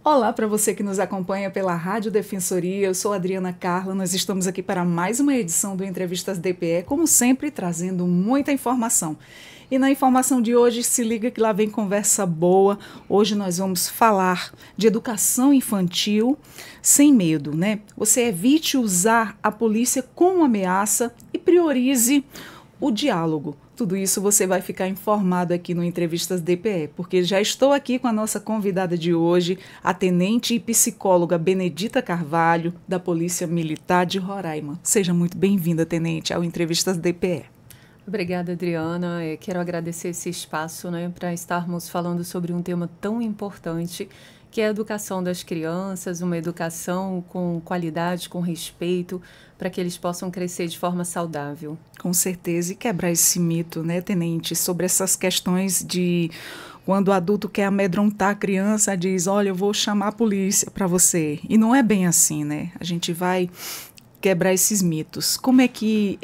Olá para você que nos acompanha pela Rádio Defensoria, eu sou Adriana Carla, nós estamos aqui para mais uma edição do Entrevistas DPE, como sempre trazendo muita informação. E na informação de hoje, se liga que lá vem conversa boa. Hoje nós vamos falar de educação infantil sem medo, né? Você evite usar a polícia como ameaça e priorize o diálogo. Tudo isso você vai ficar informado aqui no Entrevistas DPE, porque já estou aqui com a nossa convidada de hoje, a tenente e psicóloga Benedita Carvalho, da Polícia Militar de Roraima. Seja muito bem-vinda, tenente, ao Entrevistas DPE. Obrigada, Adriana. Quero agradecer esse espaço, né, para estarmos falando sobre um tema tão importante, que é a educação das crianças, uma educação com qualidade, com respeito, para que eles possam crescer de forma saudável. Com certeza, e quebrar esse mito, né, tenente, sobre essas questões de quando o adulto quer amedrontar a criança, diz, olha, eu vou chamar a polícia para você. E não é bem assim, né? A gente vai quebrar esses mitos. Como é que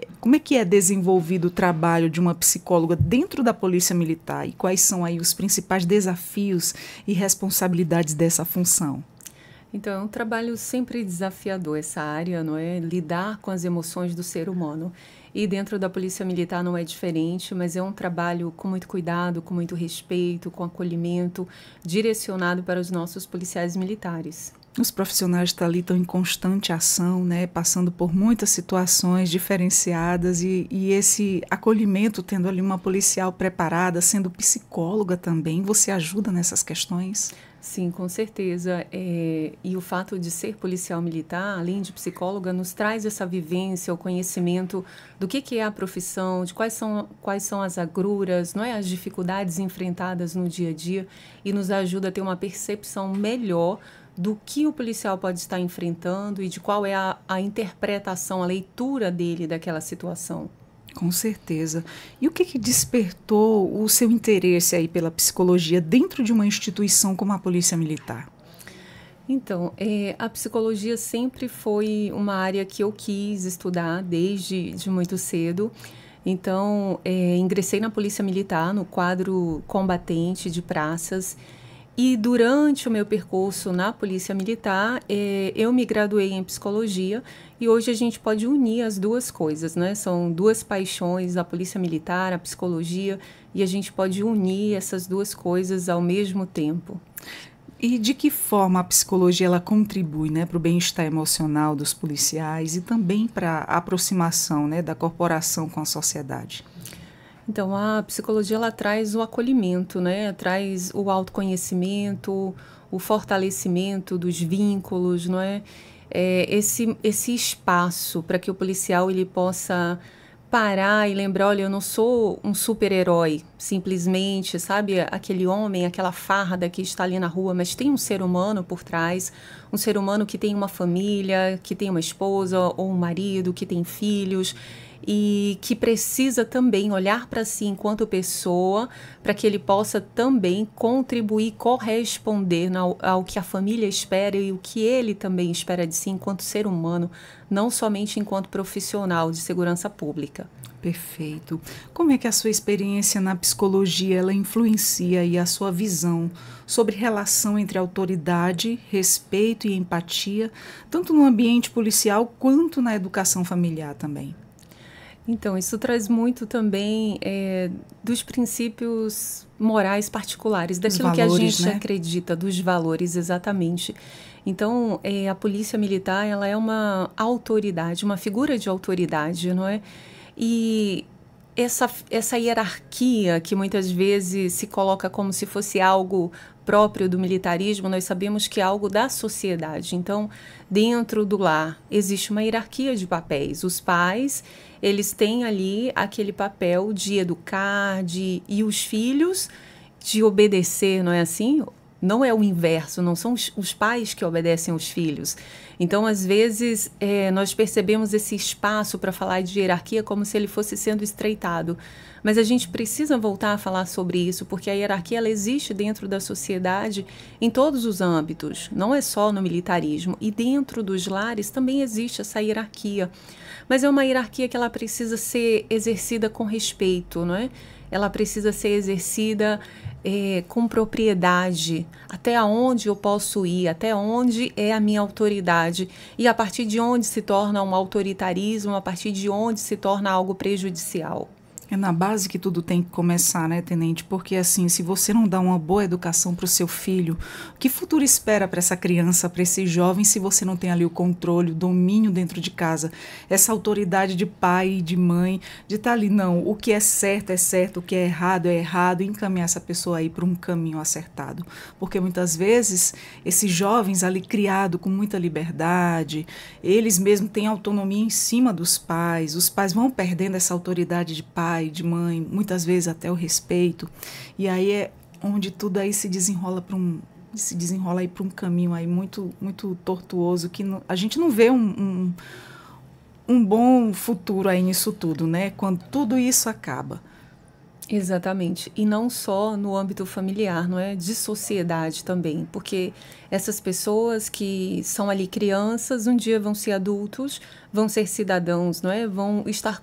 é desenvolvido o trabalho de uma psicóloga dentro da Polícia Militar e quais são aí os principais desafios e responsabilidades dessa função? Então, é um trabalho sempre desafiador essa área, não é? Lidar com as emoções do ser humano. E dentro da Polícia Militar não é diferente, mas é um trabalho com muito cuidado, com muito respeito, com acolhimento, direcionado para os nossos policiais militares. Os profissionais ali estão em constante ação, né, passando por muitas situações diferenciadas e esse acolhimento, tendo ali uma policial preparada, sendo psicóloga também, você ajuda nessas questões? Sim, com certeza. E o fato de ser policial militar, além de psicóloga, nos traz essa vivência, o conhecimento do que é a profissão, de quais são as agruras, não é? As dificuldades enfrentadas no dia a dia e nos ajuda a ter uma percepção melhor do que o policial pode estar enfrentando e de qual é a interpretação, a leitura dele daquela situação. Com certeza. E o que despertou o seu interesse aí pela psicologia dentro de uma instituição como a Polícia Militar? Então, a psicologia sempre foi uma área que eu quis estudar desde muito cedo. Então, ingressei na Polícia Militar, no quadro combatente de praças. E durante o meu percurso na Polícia Militar, eu me graduei em psicologia e hoje a gente pode unir as duas coisas, né? São duas paixões, a Polícia Militar, a psicologia, e a gente pode unir essas duas coisas ao mesmo tempo. E de que forma a psicologia ela contribui, né, para o bem-estar emocional dos policiais e também para a aproximação, né, da corporação com a sociedade? Então, a psicologia ela traz o acolhimento, né? Traz o autoconhecimento, o fortalecimento dos vínculos, não é? Esse espaço para que o policial ele possa parar e lembrar, olha, eu não sou um super-herói, simplesmente, sabe? Aquele homem, aquela farda que está ali na rua, mas tem um ser humano por trás, um ser humano que tem uma família, que tem uma esposa ou um marido, que tem filhos, e que precisa também olhar para si enquanto pessoa, para que ele possa também contribuir, corresponder ao que a família espera e o que ele também espera de si enquanto ser humano, não somente enquanto profissional de segurança pública. Perfeito. Como é que a sua experiência na psicologia ela influencia aí a sua visão sobre relação entre autoridade, respeito e empatia, tanto no ambiente policial quanto na educação familiar também? Então, isso traz muito também dos princípios morais particulares, daquilo valores, que a gente né? acredita, dos valores, exatamente. Então, a Polícia Militar, ela é uma autoridade, uma figura de autoridade, não é? E essa hierarquia que muitas vezes se coloca como se fosse algo próprio do militarismo, nós sabemos que é algo da sociedade. Então, dentro do lar, existe uma hierarquia de papéis. Os pais, eles têm ali aquele papel de educar, e os filhos de obedecer, não é assim? Não é o inverso, não são os pais que obedecem aos filhos. Então, às vezes, nós percebemos esse espaço para falar de hierarquia como se ele fosse sendo estreitado. Mas a gente precisa voltar a falar sobre isso, porque a hierarquia ela existe dentro da sociedade em todos os âmbitos, não é só no militarismo. E dentro dos lares também existe essa hierarquia. Mas é uma hierarquia que ela precisa ser exercida com respeito, não é? Ela precisa ser exercida com propriedade, até onde eu posso ir, até onde é a minha autoridade e a partir de onde se torna um autoritarismo, a partir de onde se torna algo prejudicial. É na base que tudo tem que começar, né, Tenente? Porque assim, se você não dá uma boa educação para o seu filho, que futuro espera para essa criança, para esse jovem, se você não tem ali o controle, o domínio dentro de casa, essa autoridade de pai e de mãe, de estar ali, não, o que é certo, o que é errado, e encaminhar essa pessoa aí para um caminho acertado. Porque muitas vezes, esses jovens ali criados com muita liberdade, eles mesmos têm autonomia em cima dos pais, os pais vão perdendo essa autoridade de pai, de mãe, muitas vezes até o respeito, e aí é onde tudo aí se desenrola aí para um caminho aí muito, muito tortuoso, que a gente não vê um bom futuro aí nisso tudo, né? Quando tudo isso acaba. Exatamente, e não só no âmbito familiar, não é? De sociedade também, porque essas pessoas que são ali crianças, um dia vão ser adultos, vão ser cidadãos, não é? Vão estar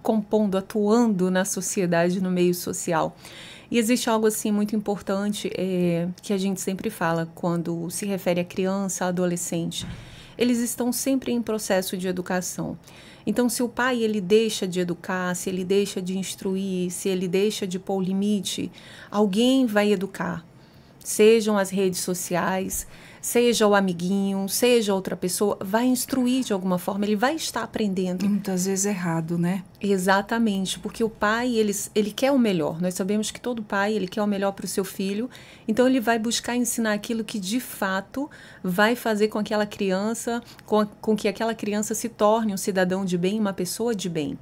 compondo, atuando na sociedade, no meio social. E existe algo assim muito importante que a gente sempre fala quando se refere a criança, a adolescente. Eles estão sempre em processo de educação. Então, se o pai ele deixa de educar, se ele deixa de instruir, se ele deixa de pôr limite, alguém vai educar. Sejam as redes sociais, seja o amiguinho, seja outra pessoa, vai instruir de alguma forma, ele vai estar aprendendo. E muitas vezes errado, né? Exatamente, porque o pai, ele quer o melhor. Nós sabemos que todo pai, ele quer o melhor para o seu filho, então ele vai buscar ensinar aquilo que de fato vai fazer com aquela criança, com que aquela criança se torne um cidadão de bem, uma pessoa de bem.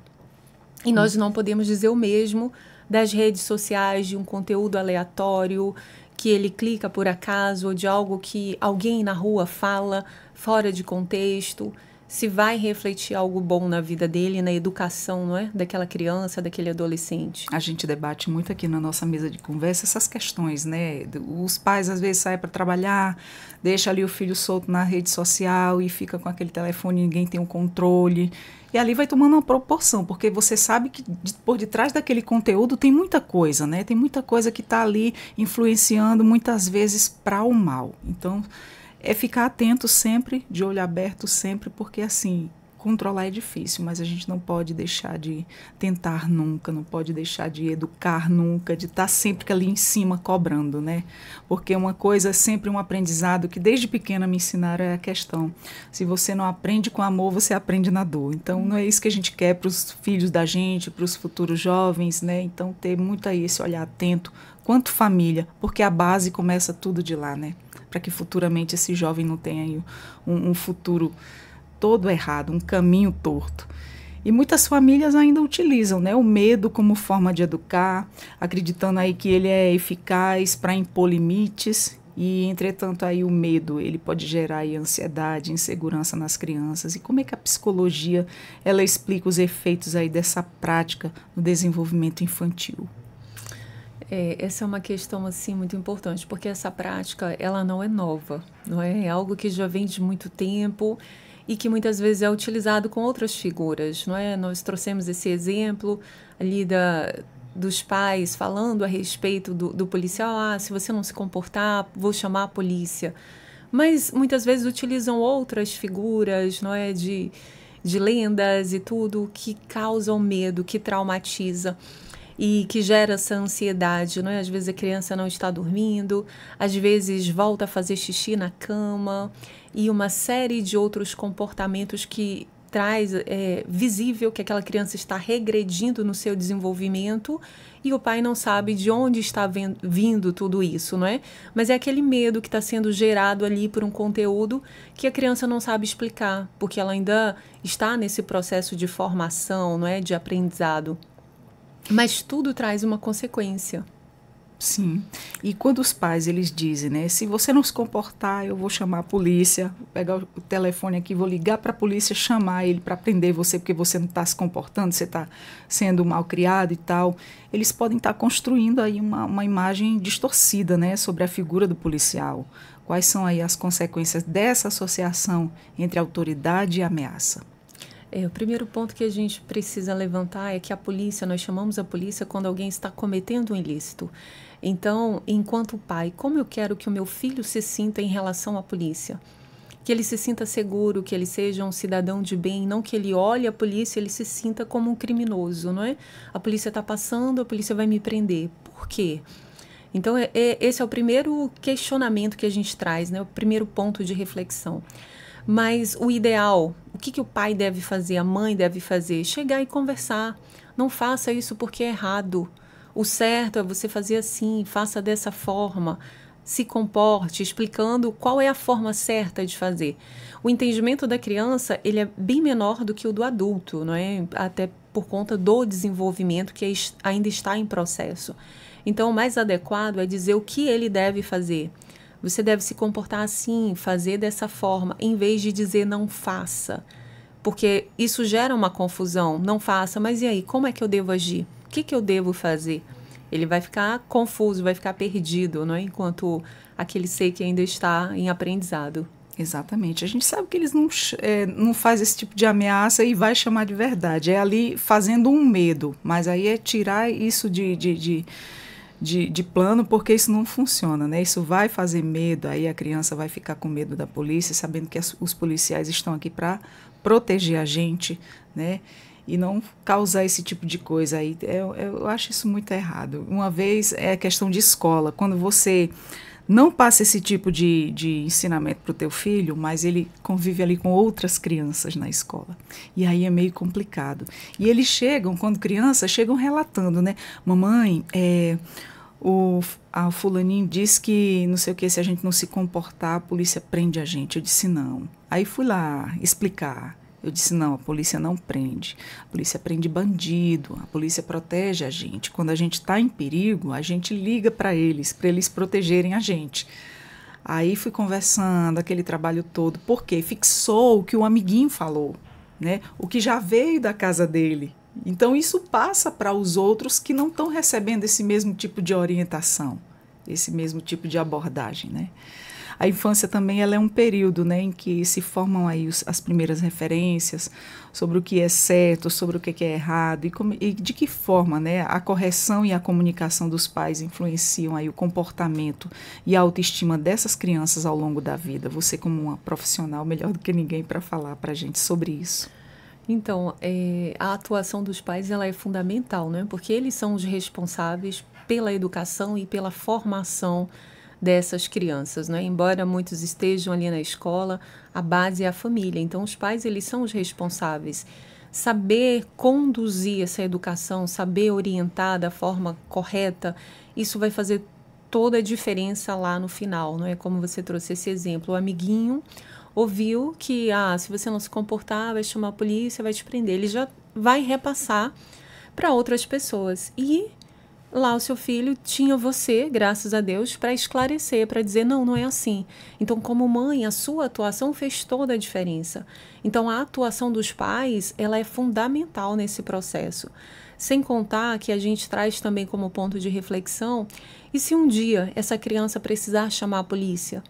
E nós não podemos dizer o mesmo das redes sociais, de um conteúdo aleatório, que ele clica por acaso, ou de algo que alguém na rua fala fora de contexto, se vai refletir algo bom na vida dele, na educação, não é? Daquela criança, daquele adolescente. A gente debate muito aqui na nossa mesa de conversa essas questões, né? Os pais às vezes saem para trabalhar, deixa ali o filho solto na rede social e fica com aquele telefone, ninguém tem um controle. E ali vai tomando uma proporção, porque você sabe que por detrás daquele conteúdo tem muita coisa, né? Tem muita coisa que está ali influenciando muitas vezes para o mal. Então, é ficar atento sempre, de olho aberto sempre, porque assim, controlar é difícil, mas a gente não pode deixar de tentar nunca, não pode deixar de educar nunca, de estar sempre ali em cima cobrando, né? Porque uma coisa, sempre um aprendizado que desde pequena me ensinaram é a questão, se você não aprende com amor, você aprende na dor. Então, não é isso que a gente quer para os filhos da gente, para os futuros jovens, né? Então, ter muito aí esse olhar atento, quanto família, porque a base começa tudo de lá, né? Para que futuramente esse jovem não tenha aí um futuro todo errado, um caminho torto. E muitas famílias ainda utilizam, né, o medo como forma de educar, acreditando aí que ele é eficaz para impor limites, e entretanto aí o medo, ele pode gerar aí ansiedade, insegurança nas crianças. E como é que a psicologia, ela explica os efeitos aí dessa prática no desenvolvimento infantil? Essa é uma questão assim muito importante, porque essa prática ela não é nova, não é? É algo que já vem de muito tempo e que muitas vezes é utilizado com outras figuras, não é? Nós trouxemos esse exemplo ali dos pais falando a respeito do policial, se você não se comportar, vou chamar a polícia. Mas muitas vezes utilizam outras figuras, não é? De lendas e tudo que causam medo, que traumatiza e que gera essa ansiedade, não é? Às vezes a criança não está dormindo, às vezes volta a fazer xixi na cama e uma série de outros comportamentos que traz visível que aquela criança está regredindo no seu desenvolvimento e o pai não sabe de onde está vindo tudo isso, não é? Mas é aquele medo que está sendo gerado ali por um conteúdo que a criança não sabe explicar, porque ela ainda está nesse processo de formação, não é? De aprendizado. Mas tudo traz uma consequência. Sim. E quando os pais, eles dizem, né, se você não se comportar, eu vou chamar a polícia, vou pegar o telefone aqui, vou ligar para a polícia, chamar ele para prender você porque você não está se comportando, você está sendo mal criado e tal. Eles podem estar construindo aí uma imagem distorcida, né, sobre a figura do policial. Quais são aí as consequências dessa associação entre autoridade e ameaça? O primeiro ponto que a gente precisa levantar é que a polícia, nós chamamos a polícia quando alguém está cometendo um ilícito. Então, enquanto pai, como eu quero que o meu filho se sinta em relação à polícia? Que ele se sinta seguro, que ele seja um cidadão de bem, não que ele olhe a polícia e ele se sinta como um criminoso, não é? A polícia está passando, a polícia vai me prender. Por quê? Então, esse é o primeiro questionamento que a gente traz, né? O primeiro ponto de reflexão. Mas o ideal, o que o pai deve fazer, a mãe deve fazer? Chegar e conversar. Não faça isso porque é errado. O certo é você fazer assim, faça dessa forma. Se comporte, explicando qual é a forma certa de fazer. O entendimento da criança, ele é bem menor do que o do adulto, não é? Até por conta do desenvolvimento que ainda está em processo. Então, o mais adequado é dizer o que ele deve fazer. Você deve se comportar assim, fazer dessa forma, em vez de dizer não faça. Porque isso gera uma confusão. Não faça, mas e aí? Como é que eu devo agir? O que eu devo fazer? Ele vai ficar confuso, vai ficar perdido, não é? Enquanto aquele ser que ainda está em aprendizado. Exatamente. A gente sabe que eles não fazem esse tipo de ameaça e vai chamar de verdade. É ali fazendo um medo, mas aí é tirar isso de plano, porque isso não funciona, né? Isso vai fazer medo, aí a criança vai ficar com medo da polícia, sabendo que os policiais estão aqui para proteger a gente, né? E não causar esse tipo de coisa aí. Eu acho isso muito errado. Uma vez é questão de escola, quando você não passa esse tipo de ensinamento para o teu filho, mas ele convive ali com outras crianças na escola. E aí é meio complicado. E eles chegam, quando crianças, chegam relatando, né? Mamãe, o fulaninho disse que não sei o que, se a gente não se comportar, a polícia prende a gente. Eu disse não. Aí fui lá explicar. Eu disse não, a polícia não prende. A polícia prende bandido, a polícia protege a gente. Quando a gente está em perigo, a gente liga para eles protegerem a gente. Aí fui conversando, aquele trabalho todo, porque fixou o que o amiguinho falou, né? O que já veio da casa dele. Então, isso passa para os outros que não estão recebendo esse mesmo tipo de orientação, esse mesmo tipo de abordagem, né? A infância também ela é um período, né, em que se formam aí as primeiras referências sobre o que é certo, sobre o que é errado e de que forma, né, a correção e a comunicação dos pais influenciam aí o comportamento e a autoestima dessas crianças ao longo da vida. Você, como uma profissional, melhor do que ninguém para falar para a gente sobre isso. Então, a atuação dos pais ela é fundamental, né? Porque eles são os responsáveis pela educação e pela formação dessas crianças, né? Embora muitos estejam ali na escola, a base é a família. Então, os pais eles são os responsáveis. Saber conduzir essa educação, saber orientar da forma correta, isso vai fazer toda a diferença lá no final, não é? Como você trouxe esse exemplo, o amiguinho ouviu que, se você não se comportar, vai chamar a polícia, vai te prender. Ele já vai repassar para outras pessoas. E lá o seu filho tinha você, graças a Deus, para esclarecer, para dizer, não é assim. Então, como mãe, a sua atuação fez toda a diferença. Então, a atuação dos pais, ela é fundamental nesse processo. Sem contar que a gente traz também como ponto de reflexão, e se um dia essa criança precisar chamar a polícia?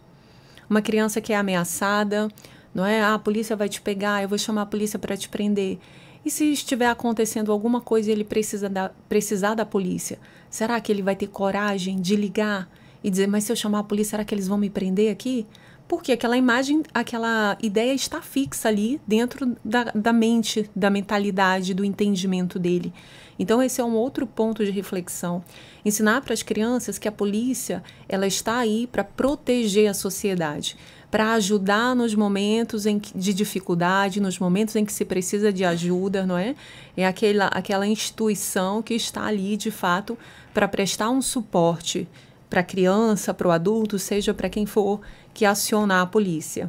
Uma criança que é ameaçada, não é? A polícia vai te pegar, eu vou chamar a polícia para te prender. E se estiver acontecendo alguma coisa e ele precisar da polícia, será que ele vai ter coragem de ligar e dizer, mas se eu chamar a polícia, será que eles vão me prender aqui? Porque aquela imagem, aquela ideia está fixa ali dentro da mente, da mentalidade, do entendimento dele. Então, esse é um outro ponto de reflexão. Ensinar para as crianças que a polícia ela está aí para proteger a sociedade, para ajudar nos momentos de dificuldade, nos momentos em que se precisa de ajuda, não é? É aquela instituição que está ali, de fato, para prestar um suporte para a criança, para o adulto, seja para quem for que acionar a polícia.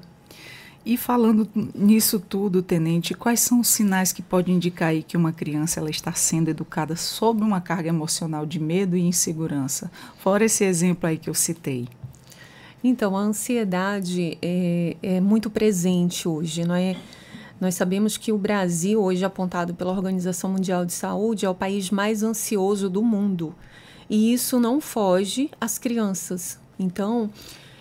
E falando nisso tudo, Tenente, quais são os sinais que podem indicar aí que uma criança ela está sendo educada sob uma carga emocional de medo e insegurança? Fora esse exemplo aí que eu citei. Então, a ansiedade é muito presente hoje, não é? Nós sabemos que o Brasil, hoje apontado pela Organização Mundial de Saúde, é o país mais ansioso do mundo. E isso não foge às crianças. Então,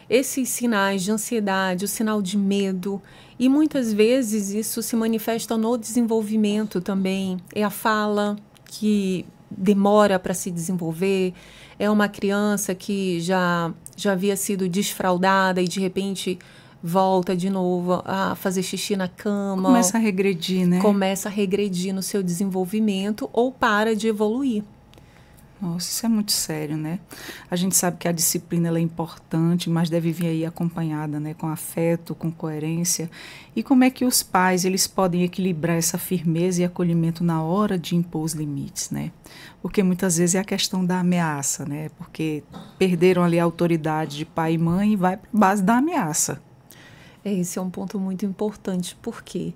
esses sinais de ansiedade, o sinal de medo, e muitas vezes isso se manifesta no desenvolvimento também. É a fala que demora para se desenvolver, é uma criança que já havia sido desfraldada e de repente volta de novo a fazer xixi na cama. Começa a regredir, né? Começa a regredir no seu desenvolvimento ou para de evoluir. Nossa, isso é muito sério, né? A gente sabe que a disciplina ela é importante, mas deve vir aí acompanhada, né, com afeto, com coerência. E como é que os pais eles podem equilibrar essa firmeza e acolhimento na hora de impor os limites, né? Porque muitas vezes é a questão da ameaça, né? Porque perderam ali a autoridade de pai e mãe e vai para a base da ameaça. Esse é um ponto muito importante, porque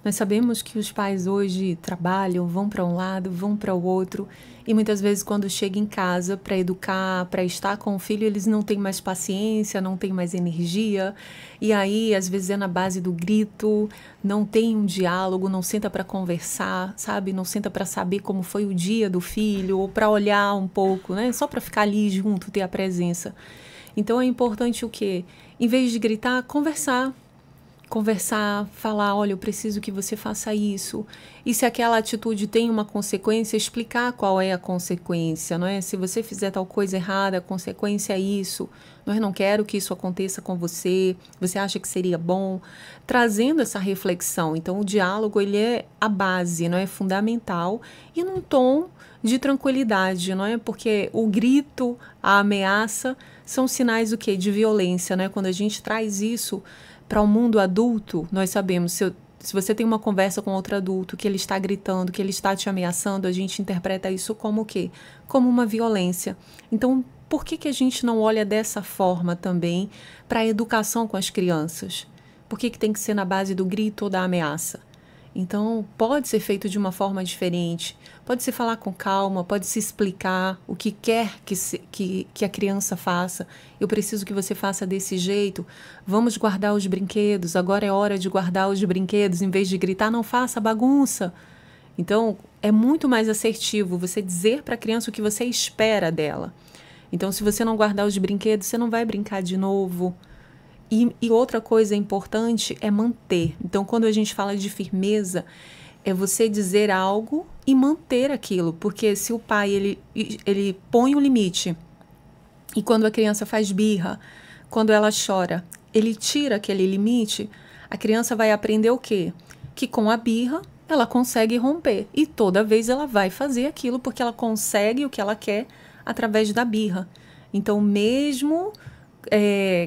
nós sabemos que os pais hoje trabalham, vão para um lado, vão para o outro, e muitas vezes quando chegam em casa para educar, para estar com o filho, eles não têm mais paciência, não têm mais energia, e aí às vezes é na base do grito, não tem um diálogo, não senta para conversar, sabe? Não senta para saber como foi o dia do filho, ou para olhar um pouco, né? Só para ficar ali junto, ter a presença. Então é importante o quê? Em vez de gritar, conversar, falar, olha, eu preciso que você faça isso. E se aquela atitude tem uma consequência, explicar qual é a consequência, não é? Se você fizer tal coisa errada, a consequência é isso. Nós não quero que isso aconteça com você. Você acha que seria bom? Trazendo essa reflexão. Então, o diálogo, ele é a base, não é? Fundamental. E num tom de tranquilidade, não é? Porque o grito, a ameaça, são sinais do quê? De violência, né? Quando a gente traz isso para o mundo adulto, nós sabemos, se você tem uma conversa com outro adulto, que ele está gritando, que ele está te ameaçando, a gente interpreta isso como o quê? Como uma violência. Então, por que a gente não olha dessa forma também para a educação com as crianças? Por que tem que ser na base do grito ou da ameaça? Então, pode ser feito de uma forma diferente, pode se falar com calma, pode se explicar o que quer que a criança faça. Eu preciso que você faça desse jeito, vamos guardar os brinquedos, agora é hora de guardar os brinquedos, em vez de gritar, não faça bagunça. Então, é muito mais assertivo você dizer para a criança o que você espera dela. Então, se você não guardar os brinquedos, você não vai brincar de novo. E outra coisa importante é manter. Então, quando a gente fala de firmeza, é você dizer algo e manter aquilo. Porque se o pai ele põe um limite e quando a criança faz birra, quando ela chora, ele tira aquele limite, a criança vai aprender o quê? Que com a birra ela consegue romper. E toda vez ela vai fazer aquilo porque ela consegue o que ela quer através da birra. Então, mesmo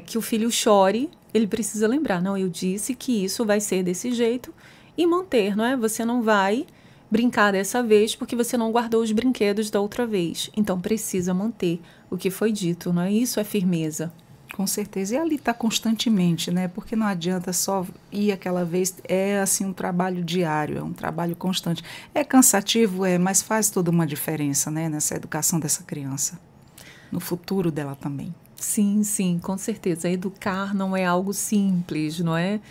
que o filho chore, ele precisa lembrar, não, eu disse que isso vai ser desse jeito e manter, não é? Você não vai brincar dessa vez porque você não guardou os brinquedos da outra vez. Então, precisa manter o que foi dito, não é? Isso é firmeza. Com certeza. E ali está constantemente, né? Porque não adianta só ir aquela vez. É assim um trabalho diário, é um trabalho constante. É cansativo, mas faz toda uma diferença, né? Nessa educação dessa criança. No futuro dela também. Sim, sim, com certeza. Educar não é algo simples, não é?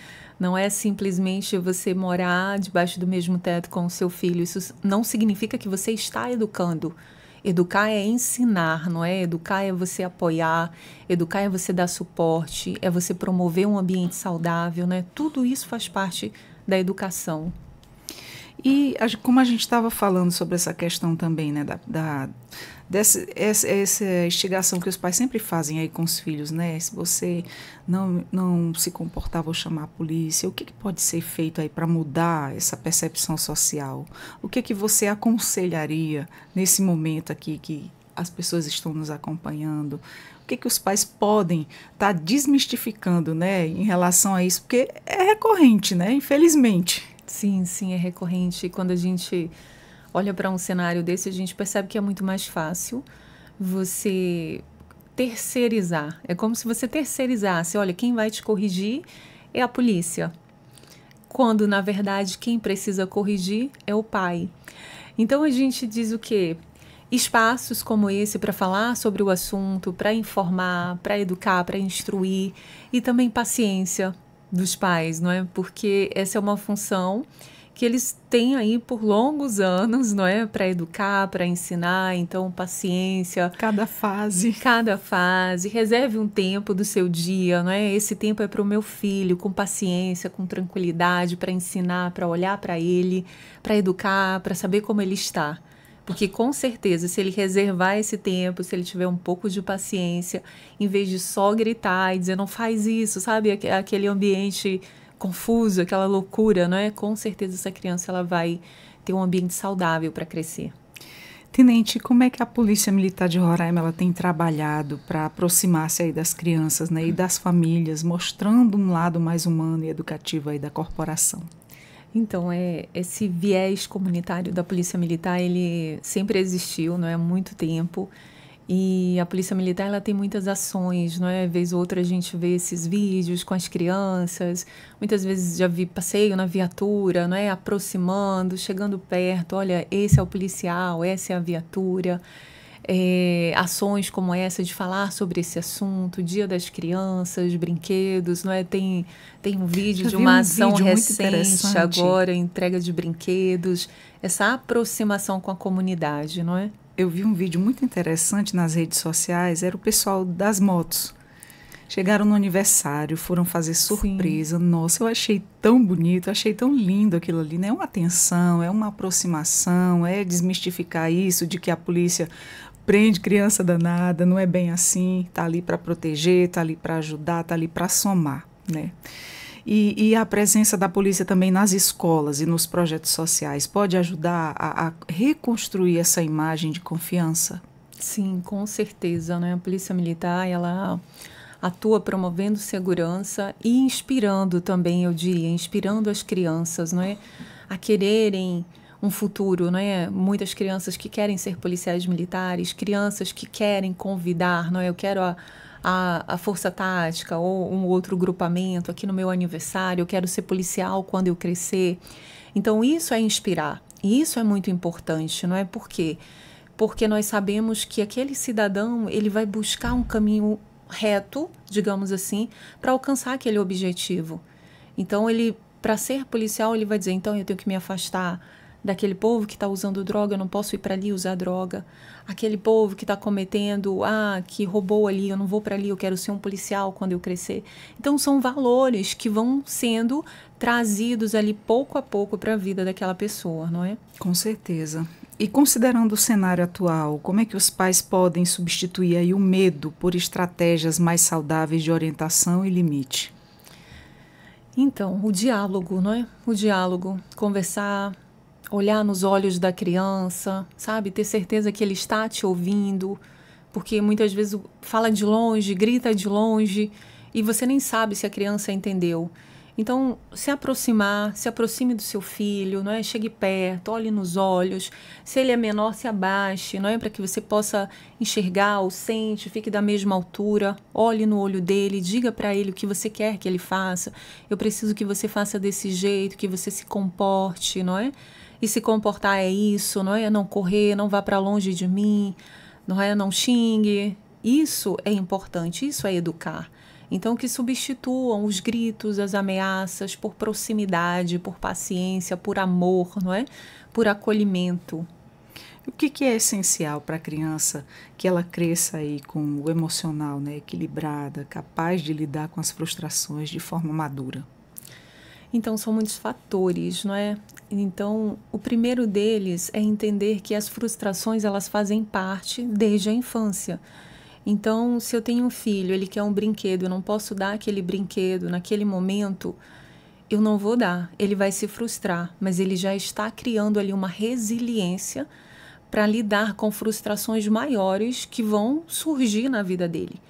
Não é simplesmente você morar debaixo do mesmo teto com o seu filho. Isso não significa que você está educando. Educar é ensinar, não é? Educar é você apoiar, educar é você dar suporte, é você promover um ambiente saudável, né? Tudo isso faz parte da educação. E como a gente estava falando sobre essa questão também, né, essa instigação que os pais sempre fazem aí com os filhos, né? Se você não se comportar, vou chamar a polícia. O que pode ser feito aí para mudar essa percepção social? O que você aconselharia nesse momento aqui que as pessoas estão nos acompanhando? O que os pais podem estar desmistificando, né, em relação a isso? Porque é recorrente, né? Infelizmente. Sim, sim, é recorrente. E quando a gente olha para um cenário desse, a gente percebe que é muito mais fácil você terceirizar. É como se você terceirizasse. Olha, quem vai te corrigir é a polícia, quando, na verdade, quem precisa corrigir é o pai. Então, a gente diz o quê? Espaços como esse para falar sobre o assunto, para informar, para educar, para instruir, e também paciência dos pais, não é? Porque essa é uma função que eles têm aí por longos anos, não é? Para educar, para ensinar, então paciência. Cada fase. Cada fase. Reserve um tempo do seu dia, não é? Esse tempo é para o meu filho, com paciência, com tranquilidade, para ensinar, para olhar para ele, para educar, para saber como ele está. Porque com certeza, se ele reservar esse tempo, se ele tiver um pouco de paciência, em vez de só gritar e dizer não faz isso, sabe? Aquele ambiente confuso, aquela loucura, não é? Com certeza essa criança ela vai ter um ambiente saudável para crescer. Tenente, como é que a Polícia Militar de Roraima ela tem trabalhado para aproximar-se aí das crianças, né, e das famílias, mostrando um lado mais humano e educativo aí da corporação? Então, esse viés comunitário da Polícia Militar, ele sempre existiu, não é? Há muito tempo. E a Polícia Militar, ela tem muitas ações, não é? Vez ou outra a gente vê esses vídeos com as crianças. Muitas vezes já vi passeio na viatura, não é? Aproximando, chegando perto. Olha, esse é o policial, essa é a viatura. Ações como essa de falar sobre esse assunto, Dia das Crianças, brinquedos, não é? Tem um vídeo de uma ação recente agora, entrega de brinquedos, essa aproximação com a comunidade, não é? Eu vi um vídeo muito interessante nas redes sociais, era o pessoal das motos. Chegaram no aniversário, foram fazer surpresa. Sim. Nossa, eu achei tão bonito, achei tão lindo aquilo ali, né? É uma atenção, é uma aproximação, é desmistificar isso de que a polícia prende criança danada, não é bem assim, tá ali para proteger, tá ali para ajudar, tá ali para somar, né? E a presença da polícia também nas escolas e nos projetos sociais pode ajudar a reconstruir essa imagem de confiança? Sim, com certeza, né? A Polícia Militar, ela atua promovendo segurança e inspirando também, eu diria, inspirando as crianças, não é? A quererem um futuro, não é? Muitas crianças que querem ser policiais militares, crianças que querem convidar, não é? Eu quero a Força Tática ou um outro grupamento aqui no meu aniversário, eu quero ser policial quando eu crescer. Então, isso é inspirar. E isso é muito importante, não é? Por quê? Porque nós sabemos que aquele cidadão, ele vai buscar um caminho reto, digamos assim, para alcançar aquele objetivo. Então, para ser policial, ele vai dizer, então eu tenho que me afastar daquele povo que está usando droga, eu não posso ir para ali usar droga. Aquele povo que está cometendo, que roubou ali, eu não vou para ali, eu quero ser um policial quando eu crescer. Então, são valores que vão sendo trazidos ali pouco a pouco para a vida daquela pessoa, não é? Com certeza. E considerando o cenário atual, como é que os pais podem substituir aí o medo por estratégias mais saudáveis de orientação e limite? Então, o diálogo, não é? O diálogo, conversar, olhar nos olhos da criança, sabe? Ter certeza que ele está te ouvindo, porque muitas vezes fala de longe, grita de longe, e você nem sabe se a criança entendeu. Então, se aproxime do seu filho, não é? Chegue perto, olhe nos olhos. Se ele é menor, se abaixe, não é? Para que você possa enxergar ou sente, fique da mesma altura. Olhe no olho dele, diga para ele o que você quer que ele faça. Eu preciso que você faça desse jeito, que você se comporte, não é? E se comportar é isso, não é? Não correr, não vá para longe de mim, não é? Não xingue. Isso é importante, isso é educar. Então, que substituam os gritos, as ameaças por proximidade, por paciência, por amor, não é? Por acolhimento. O que é essencial para a criança que ela cresça aí com o emocional, né, equilibrada, capaz de lidar com as frustrações de forma madura? Então, são muitos fatores, não é? Então, o primeiro deles é entender que as frustrações, elas fazem parte desde a infância. Então, se eu tenho um filho, ele quer um brinquedo, eu não posso dar aquele brinquedo naquele momento, eu não vou dar. Ele vai se frustrar, mas ele já está criando ali uma resiliência para lidar com frustrações maiores que vão surgir na vida dele.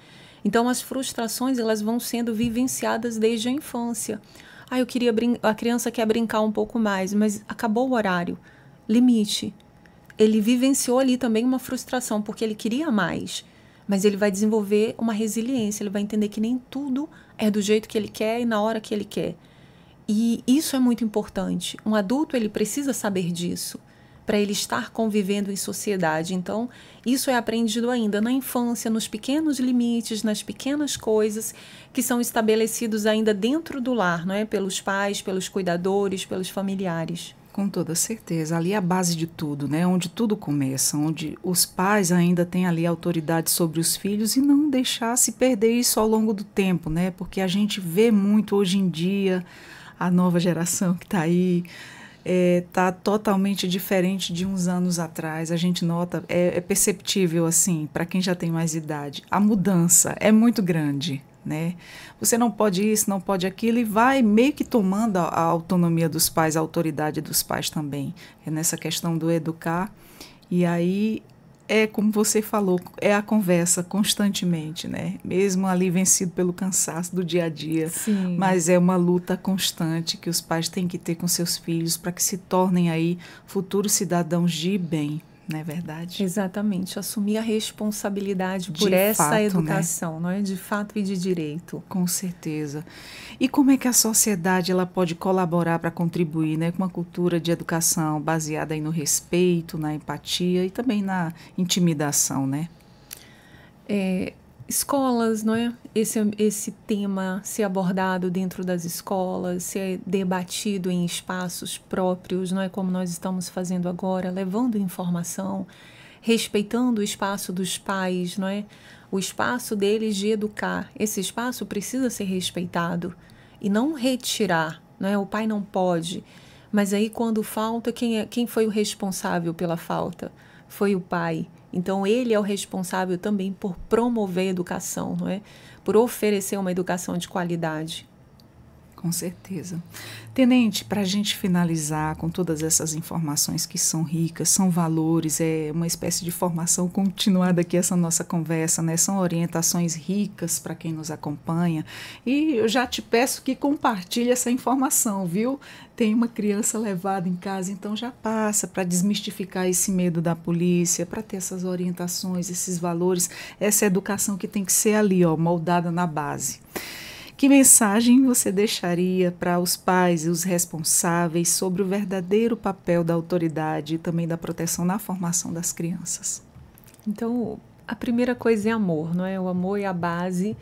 Então, as frustrações, elas vão sendo vivenciadas desde a infância. A criança quer brincar um pouco mais, mas acabou o horário. Limite. Ele vivenciou ali também uma frustração, porque ele queria mais. mas ele vai desenvolver uma resiliência, ele vai entender que nem tudo é do jeito que ele quer e na hora que ele quer. E isso é muito importante. Um adulto, ele precisa saber disso para ele estar convivendo em sociedade. Então, isso é aprendido ainda na infância, nos pequenos limites, nas pequenas coisas que são estabelecidos ainda dentro do lar, não é? Pelos pais, pelos cuidadores, pelos familiares. Com toda certeza. Ali é a base de tudo, né? Onde tudo começa, onde os pais ainda têm ali autoridade sobre os filhos e não deixar se perder isso ao longo do tempo, né? Porque a gente vê muito hoje em dia a nova geração que está aí, está totalmente diferente de uns anos atrás. A gente nota, é perceptível assim, para quem já tem mais idade. A mudança é muito grande, né? Você não pode isso, não pode aquilo, e vai meio que tomando a autonomia dos pais, a autoridade dos pais também. É nessa questão do educar. E aí é como você falou, é a conversa constantemente, né? Mesmo ali vencido pelo cansaço do dia a dia. Sim. Mas é uma luta constante que os pais têm que ter com seus filhos para que se tornem aí futuros cidadãos de bem. Não é verdade? Exatamente, assumir a responsabilidade por De essa fato, educação, não é? De fato e de direito. Com certeza. E como é que a sociedade ela pode colaborar para contribuir, né, com uma cultura de educação baseada aí no respeito, na empatia e também na intimidação, né? Escolas, não é? Esse tema ser abordado dentro das escolas, ser debatido em espaços próprios, não é? Como nós estamos fazendo agora, levando informação, respeitando o espaço dos pais, não é? O espaço deles de educar. Esse espaço precisa ser respeitado e não retirar, não é? O pai não pode. Mas aí quando falta, quem foi o responsável pela falta? Foi o pai. Então, ele é o responsável também por promover a educação, não é? Por oferecer uma educação de qualidade. Com certeza. Tenente, para a gente finalizar com todas essas informações que são ricas, são valores, é uma espécie de formação continuada aqui essa nossa conversa, né? São orientações ricas para quem nos acompanha. E eu já te peço que compartilhe essa informação, viu? Tem uma criança levada em casa, então já passa para desmistificar esse medo da polícia, para ter essas orientações, esses valores, essa educação que tem que ser ali, ó, moldada na base. Que mensagem você deixaria para os pais e os responsáveis sobre o verdadeiro papel da autoridade e também da proteção na formação das crianças? Então, a primeira coisa é amor, não é? O amor é a base,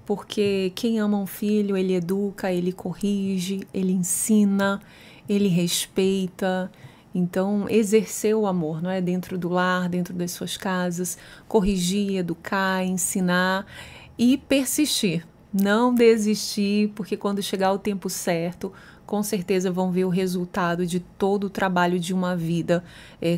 porque quem ama um filho, ele educa, ele corrige, ele ensina, ele respeita. Então, exercer o amor, não é? Dentro do lar, dentro das suas casas, corrigir, educar, ensinar e persistir. Não desistir, porque quando chegar o tempo certo, com certeza vão ver o resultado de todo o trabalho de uma vida,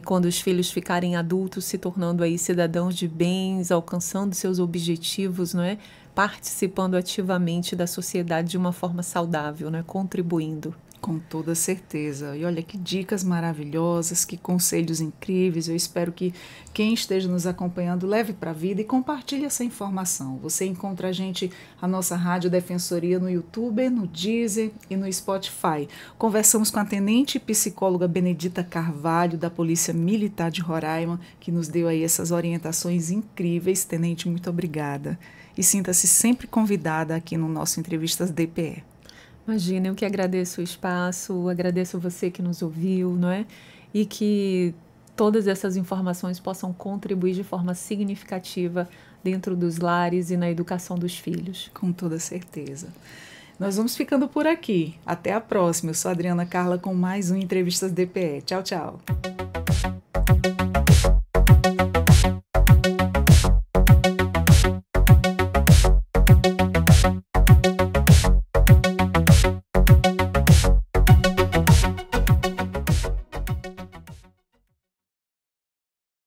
quando os filhos ficarem adultos, se tornando aí cidadãos de bens, alcançando seus objetivos, não é? Participando ativamente da sociedade de uma forma saudável, né? Contribuindo. Com toda certeza. E olha que dicas maravilhosas, que conselhos incríveis. Eu espero que quem esteja nos acompanhando leve para a vida e compartilhe essa informação. Você encontra a nossa Rádio Defensoria no YouTube, no Deezer e no Spotify. Conversamos com a tenente psicóloga Benedita Carvalho, da Polícia Militar de Roraima, que nos deu aí essas orientações incríveis. Tenente, muito obrigada. E sinta-se sempre convidada aqui no nosso Entrevistas DPE. Imagina, eu que agradeço o espaço, agradeço você que nos ouviu, não é? E que todas essas informações possam contribuir de forma significativa dentro dos lares e na educação dos filhos. Com toda certeza. Nós vamos ficando por aqui. Até a próxima. Eu sou a Adriana Carla com mais um Entrevistas DPE. Tchau, tchau.